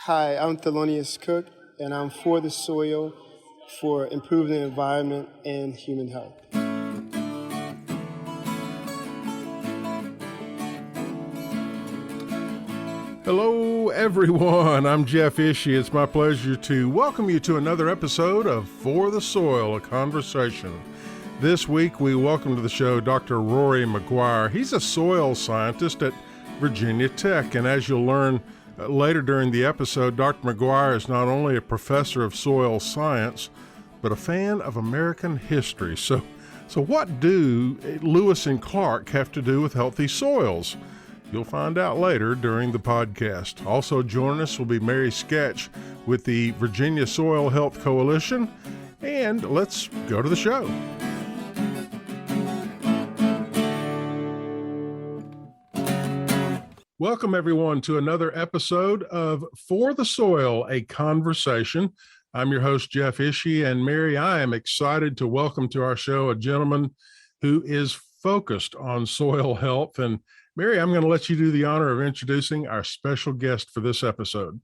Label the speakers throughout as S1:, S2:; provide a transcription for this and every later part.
S1: Hi, I'm Thelonious Cook, and I'm for the soil, for improving the environment and human health.
S2: Hello, everyone. I'm Jeff Ishee. It's my pleasure to welcome you to another episode of For the Soil, a Conversation. This week, we welcome to the show Dr. Rory Maguire. He's a soil scientist at Virginia Tech, and as you'll learn later during the episode, Dr. Maguire is not only a professor of soil science, but a fan of American history. So what do Lewis and Clark have to do with healthy soils? You'll find out later during the podcast. Also joining us will be Mary Sketch with the Virginia Soil Health Coalition. And let's go to the show. Welcome, everyone, to another episode of For the Soil, a Conversation. I'm your host, Jeff Ishee, and Mary, I am excited to welcome to our show a gentleman who is focused on soil health. And Mary, I'm going to let you do the honor of introducing our special guest for this episode.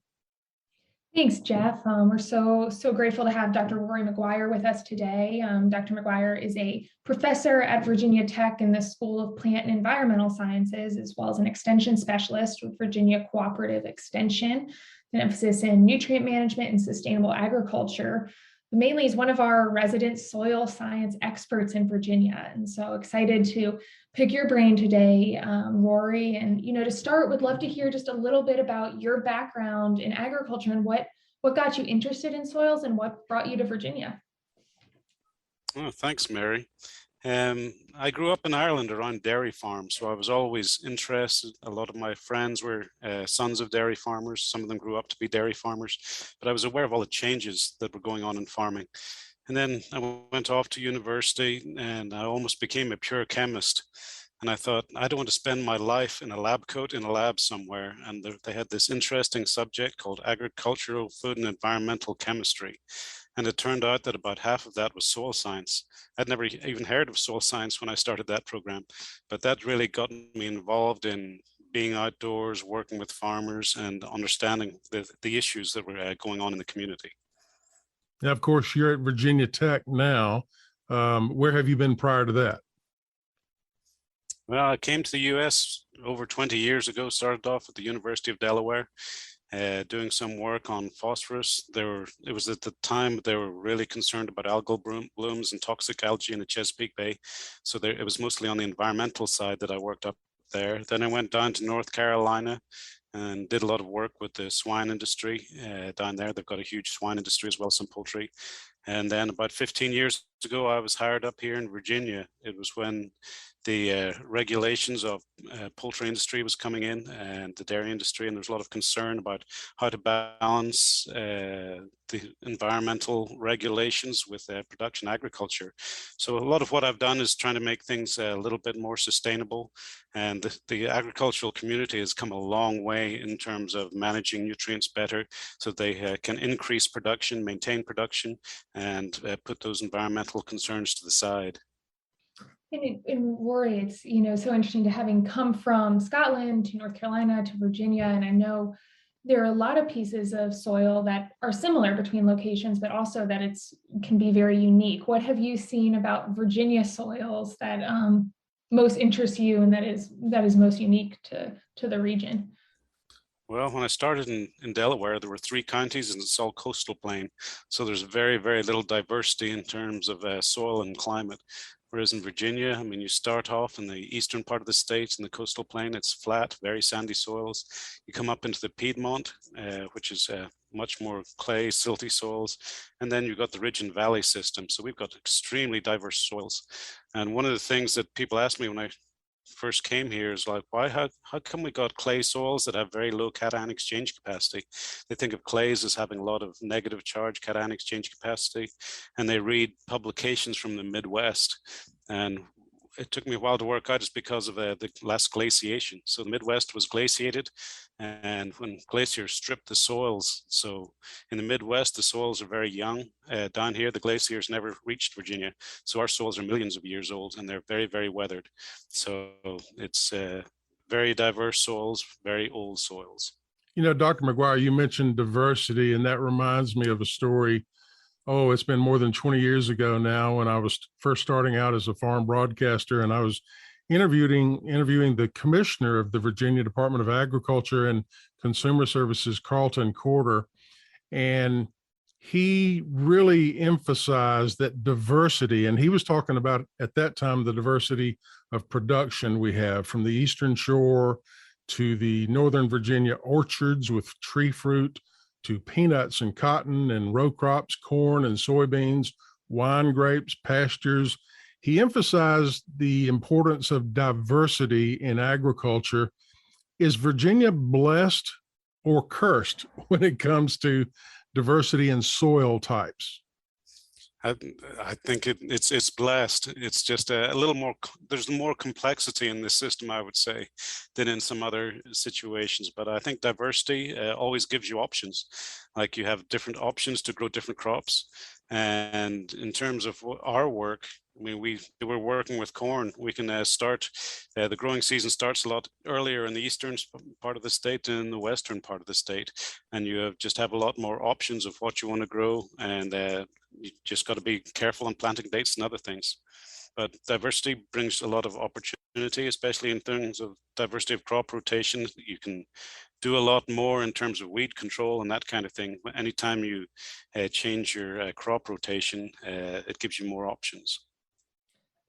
S3: Thanks, Jeff. We're so grateful to have Dr. Rory Maguire with us today. Dr. Maguire is a professor at Virginia Tech in the School of Plant and Environmental Sciences, as well as an extension specialist with Virginia Cooperative Extension, an emphasis in nutrient management and sustainable agriculture. Mainly, he's one of our resident soil science experts in Virginia. And so excited to pick your brain today, Rory. And, to start, would love to hear just a little bit about your background in agriculture and what got you interested in soils and what brought you to Virginia.
S4: Oh, thanks, Mary. I grew up in Ireland around dairy farms, so I was always interested. A lot of my friends were sons of dairy farmers. Some of them grew up to be dairy farmers, but I was aware of all the changes that were going on in farming. And then I went off to university and I almost became a pure chemist. And I thought, I don't want to spend my life in a lab coat in a lab somewhere. And they had this interesting subject called agricultural, food and environmental chemistry. And it turned out that about half of that was soil science. I'd never even heard of soil science when I started that program, but that really got me involved in being outdoors, working with farmers and understanding the issues that were going on in the community.
S2: Now, of course, you're at Virginia Tech now. Where have you been prior to that?
S4: Well, I came to the US over 20 years ago, started off at the University of Delaware. Doing some work on phosphorus. It was at the time they were really concerned about algal blooms and toxic algae in the Chesapeake Bay. So it was mostly on the environmental side that I worked up there. Then I went down to North Carolina and did a lot of work with the swine industry down there. They've got a huge swine industry as well as some poultry. And then about 15 years ago, I was hired up here in Virginia. It was when the regulations of poultry industry was coming in and the dairy industry, and there's a lot of concern about how to balance the environmental regulations with production agriculture. So a lot of what I've done is trying to make things a little bit more sustainable, and the agricultural community has come a long way in terms of managing nutrients better so they can increase production, maintain production, and put those environmental concerns to the side.
S3: And Rory, it's so interesting to having come from Scotland to North Carolina to Virginia, and I know there are a lot of pieces of soil that are similar between locations, but also that can be very unique. What have you seen about Virginia soils that most interests you and that is most unique to the region?
S4: Well, when I started in Delaware, there were 3 counties and it's all coastal plain. So there's very, very little diversity in terms of soil and climate. Whereas in Virginia, you start off in the eastern part of the state in the coastal plain, it's flat, very sandy soils. You come up into the Piedmont, which is much more clay, silty soils. And then you've got the ridge and valley system. So we've got extremely diverse soils. And one of the things that people ask me when I first came here is like, how come we got clay soils that have very low cation exchange capacity? They think of clays as having a lot of negative charge cation exchange capacity, and they read publications from the Midwest. And it took me a while to work out, is because of the less glaciation. So the Midwest was glaciated, and when glaciers stripped the soils, so in the Midwest, the soils are very young. Down here, the glaciers never reached Virginia. So our soils are millions of years old, and they're very, very weathered. So it's very diverse soils, very old soils.
S2: You know, Dr. McGuire, you mentioned diversity, and that reminds me of a story. Oh, it's been more than 20 years ago now when I was first starting out as a farm broadcaster, and I was interviewing the commissioner of the Virginia Department of Agriculture and Consumer Services, Carlton Corder, and he really emphasized that diversity, and he was talking about at that time the diversity of production we have from the Eastern Shore to the Northern Virginia orchards with tree fruit to peanuts and cotton and row crops, corn and soybeans, wine grapes, pastures. He emphasized the importance of diversity in agriculture. Is Virginia blessed or cursed when it comes to diversity in soil types?
S4: I think it's blessed. It's just a little more, there's more complexity in this system, I would say, than in some other situations. But I think diversity always gives you options. Like you have different options to grow different crops. And in terms of our work, I mean, we're working with corn. We can start, the growing season starts a lot earlier in the eastern part of the state than in the western part of the state. And you just have a lot more options of what you want to grow. And you just got to be careful on planting dates and other things. But diversity brings a lot of opportunity, especially in terms of diversity of crop rotation. You can do a lot more in terms of weed control and that kind of thing. Anytime you change your crop rotation, it gives you more options.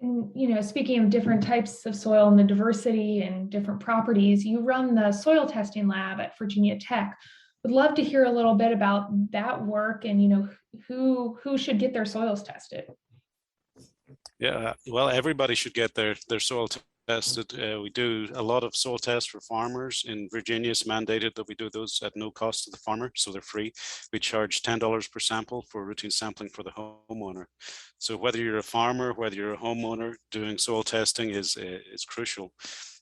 S3: And, you know, speaking of different types of soil and the diversity and different properties, you run the soil testing lab at Virginia Tech. Would love to hear a little bit about that work and, you know, who should get their soils tested.
S4: Yeah, well, everybody should get their soil tested. We do a lot of soil tests for farmers. In Virginia, it's mandated that we do those at no cost to the farmer, so they're free. We charge $10 per sample for routine sampling for the homeowner. So whether you're a farmer, whether you're a homeowner, doing soil testing is crucial.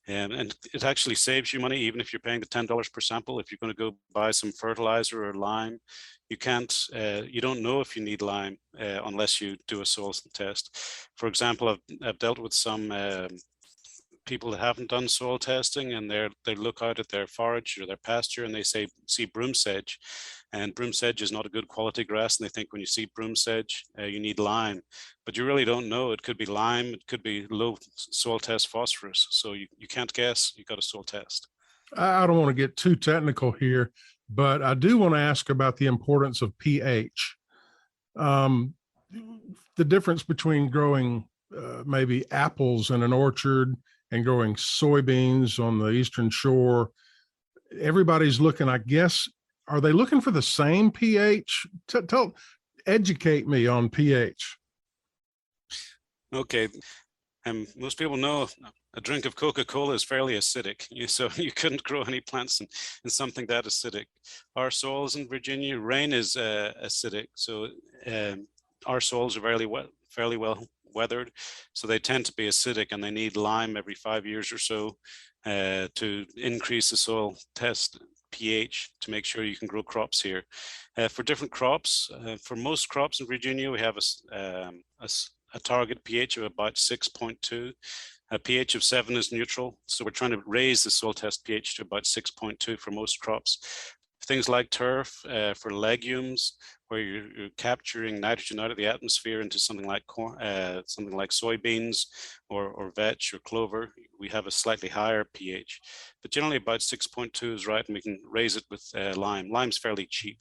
S4: And it actually saves you money, even if you're paying the $10 per sample. If you're going to go buy some fertilizer or lime, you don't know if you need lime unless you do a soil test. For example, I've dealt with some people that haven't done soil testing, and they look out at their forage or their pasture and they see broom sedge, and broom sedge is not a good quality grass, and they think when you see broom sedge you need lime, but you really don't know. It could be lime, it could be low soil test phosphorus, so you can't guess. You got a soil test.
S2: I don't want to get too technical here, but I do want to ask about the importance of pH. The difference between growing maybe apples in an orchard and growing soybeans on the Eastern Shore. Everybody's looking, I guess, are they looking for the same pH? Educate me on pH.
S4: Okay. Most people know a drink of Coca-Cola is fairly acidic, so you couldn't grow any plants in something that acidic. Our soils in Virginia, rain is acidic, so our soils are fairly well weathered, so they tend to be acidic, and they need lime every 5 years or so to increase the soil test pH to make sure you can grow crops here. For different crops, for most crops in Virginia, we have a target pH of about 6.2. A pH of 7 is neutral, so we're trying to raise the soil test pH to about 6.2 for most crops. Things like turf, for legumes, where you're capturing nitrogen out of the atmosphere into something like corn, something like soybeans or vetch or clover, we have a slightly higher pH. But generally about 6.2 is right, and we can raise it with lime. Lime's fairly cheap,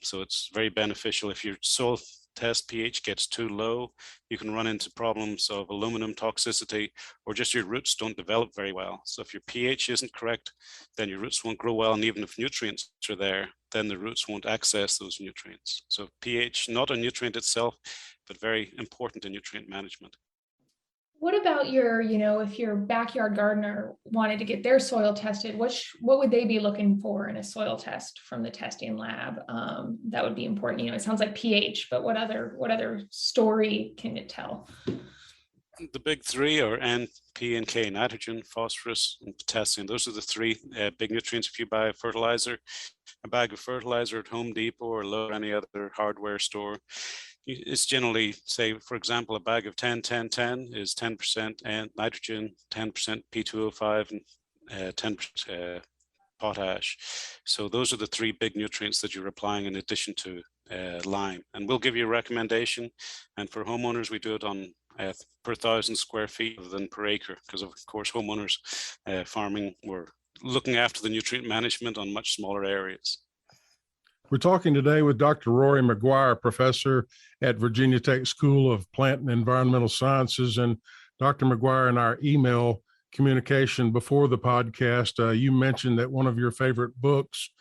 S4: so it's very beneficial. If your soil test pH gets too low, you can run into problems of aluminum toxicity, or just your roots don't develop very well. So if your pH isn't correct, then your roots won't grow well, and even if nutrients are there, then the roots won't access those nutrients. So pH, not a nutrient itself, but very important in nutrient management.
S3: What about if your backyard gardener wanted to get their soil tested, what would they be looking for in a soil test from the testing lab? That would be important. It sounds like pH, but what other story can it tell?
S4: The big three are N, P, and K: nitrogen, phosphorus, and potassium. Those are the three big nutrients. If you buy a bag of fertilizer at Home Depot or Lowe's or any other hardware store, it's generally, say, for example, a bag of 10-10-10 is 10% nitrogen, 10% P2O5, and 10% potash. So those are the three big nutrients that you're applying in addition to lime. And we'll give you a recommendation. And for homeowners, we do it on per 1,000 square feet rather than per acre, because of course homeowners farming, we're looking after the nutrient management on much smaller areas.
S2: We're talking today with Dr. Rory Maguire, professor at Virginia Tech School of Plant and Environmental Sciences. And Dr. Maguire, in our email communication before the podcast, you mentioned that one of your favorite books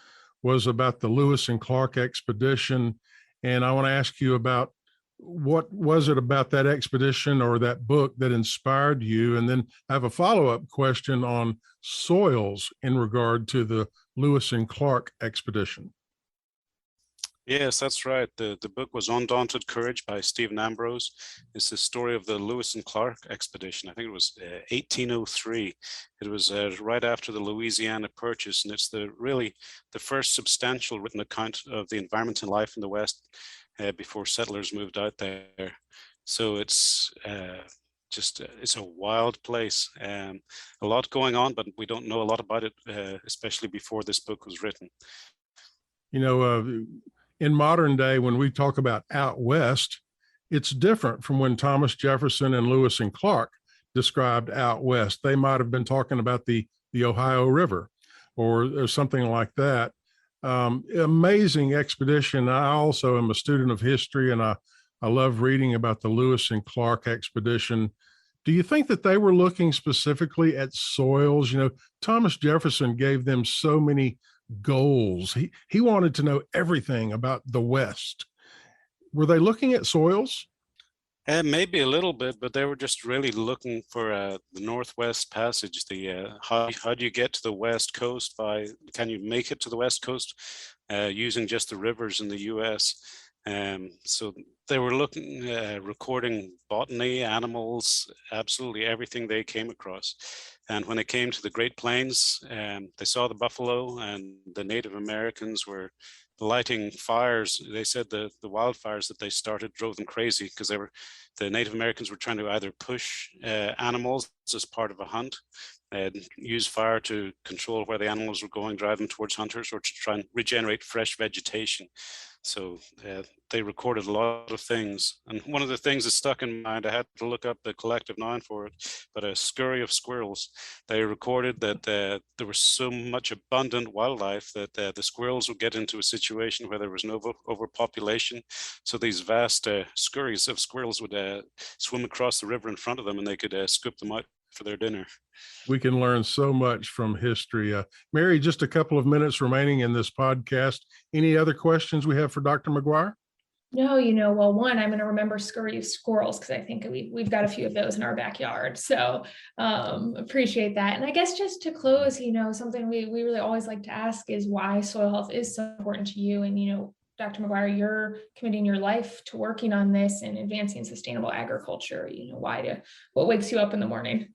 S2: was about the Lewis and Clark expedition. And I want to ask you about what was it about that expedition or that book that inspired you? And then I have a follow-up question on soils in regard to the Lewis and Clark expedition.
S4: Yes, that's right. The book was Undaunted Courage by Stephen Ambrose. It's the story of the Lewis and Clark expedition. I think it was 1803. It was right after the Louisiana Purchase, and it's really the first substantial written account of the environment and life in the West before settlers moved out there. So it's it's a wild place. A lot going on, but we don't know a lot about it, especially before this book was written.
S2: You know, in modern day, when we talk about out west, it's different from when Thomas Jefferson and Lewis and Clark described out west. They might have been talking about the Ohio River or something like that. Amazing expedition. I also am a student of history, and I love reading about the Lewis and Clark expedition. Do you think that they were looking specifically at soils? You know, Thomas Jefferson gave them so many goals. He wanted to know everything about the West. Were they looking at soils?
S4: Maybe a little bit, but they were just really looking for the Northwest Passage. How do you get to the West Coast? Can you make it to the West Coast using just the rivers in the U.S.? So they were looking, recording botany, animals, absolutely everything they came across. And when it came to the Great Plains, they saw the buffalo, and the Native Americans were lighting fires. They said the wildfires that they started drove them crazy, because the Native Americans were trying to either push animals as part of a hunt and use fire to control where the animals were going, drive them towards hunters, or to try and regenerate fresh vegetation. So they recorded a lot of things. And one of the things that stuck in mind, I had to look up the collective noun for it, but a scurry of squirrels. They recorded that there was so much abundant wildlife that the squirrels would get into a situation where there was no overpopulation. So these vast scurries of squirrels would swim across the river in front of them, and they could scoop them out for their dinner.
S2: We can learn so much from history. Mary, just a couple of minutes remaining in this podcast. Any other questions we have for Dr. Maguire?
S3: No, well, one, I'm going to remember scurry of squirrels, because I think we've got a few of those in our backyard. So appreciate that. And I guess just to close, something we really always like to ask is why soil health is so important to you. And, Dr. Maguire, you're committing your life to working on this and advancing sustainable agriculture. What wakes you up in the morning?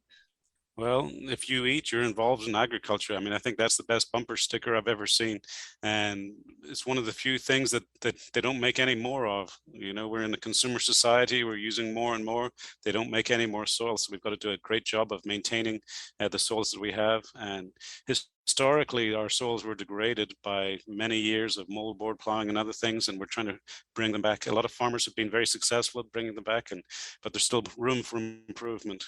S4: Well, if you eat, you're involved in agriculture. I mean, I think that's the best bumper sticker I've ever seen. And it's one of the few things that they don't make any more of. We're in a consumer society, we're using more and more. They don't make any more soil. So we've got to do a great job of maintaining the soils that we have. And historically, our soils were degraded by many years of moldboard plowing and other things, and we're trying to bring them back. A lot of farmers have been very successful at bringing them back, but there's still room for improvement.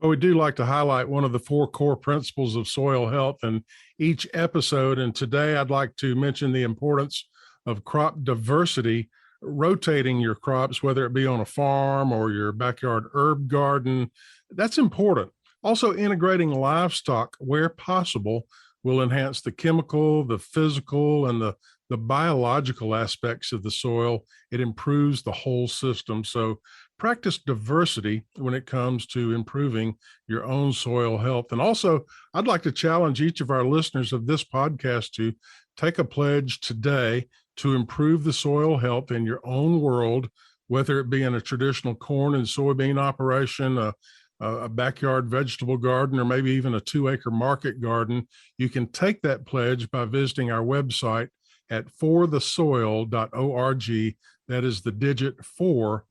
S2: Well, we do like to highlight one of the 4 core principles of soil health in each episode. And today I'd like to mention the importance of crop diversity, rotating your crops, whether it be on a farm or your backyard herb garden. That's important. Also, integrating livestock where possible will enhance the chemical, the physical, and the biological aspects of the soil. It improves the whole system. So practice diversity when it comes to improving your own soil health. And also, I'd like to challenge each of our listeners of this podcast to take a pledge today to improve the soil health in your own world, whether it be in a traditional corn and soybean operation, a backyard vegetable garden, or maybe even a 2-acre market garden. You can take that pledge by visiting our website at forthesoil.org. That is the digit 4,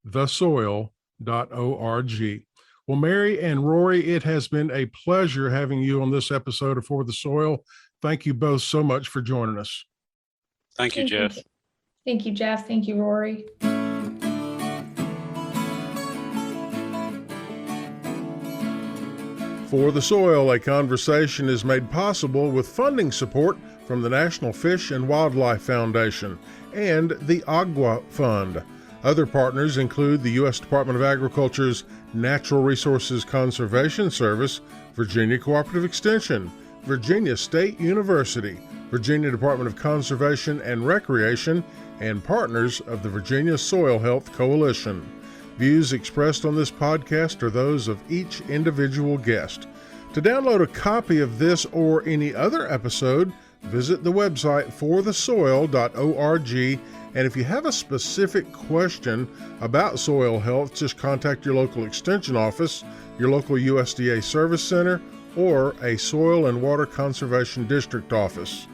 S2: thesoil.org. Well, Mary and Rory, it has been a pleasure having you on this episode of For the Soil. Thank you both so much for joining us.
S4: Thank you, Jeff.
S3: Thank you, Jeff. Thank you, Rory.
S2: For the Soil, a conversation is made possible with funding support from the National Fish and Wildlife Foundation and the Agua Fund. Other partners include the U.S. Department of Agriculture's Natural Resources Conservation Service, Virginia Cooperative Extension, Virginia State University, Virginia Department of Conservation and Recreation, and partners of the Virginia Soil Health Coalition. Views expressed on this podcast are those of each individual guest. To download a copy of this or any other episode, visit the website forthesoil.org. And if you have a specific question about soil health, just contact your local extension office, your local USDA service center, or a soil and water conservation district office.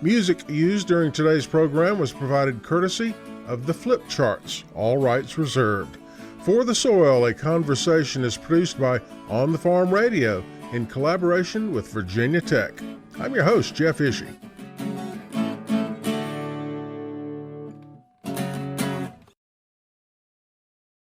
S2: Music used during today's program was provided courtesy of the Flip Charts, all rights reserved. For the Soil, a conversation is produced by On the Farm Radio in collaboration with Virginia Tech. I'm your host, Jeff Ishee.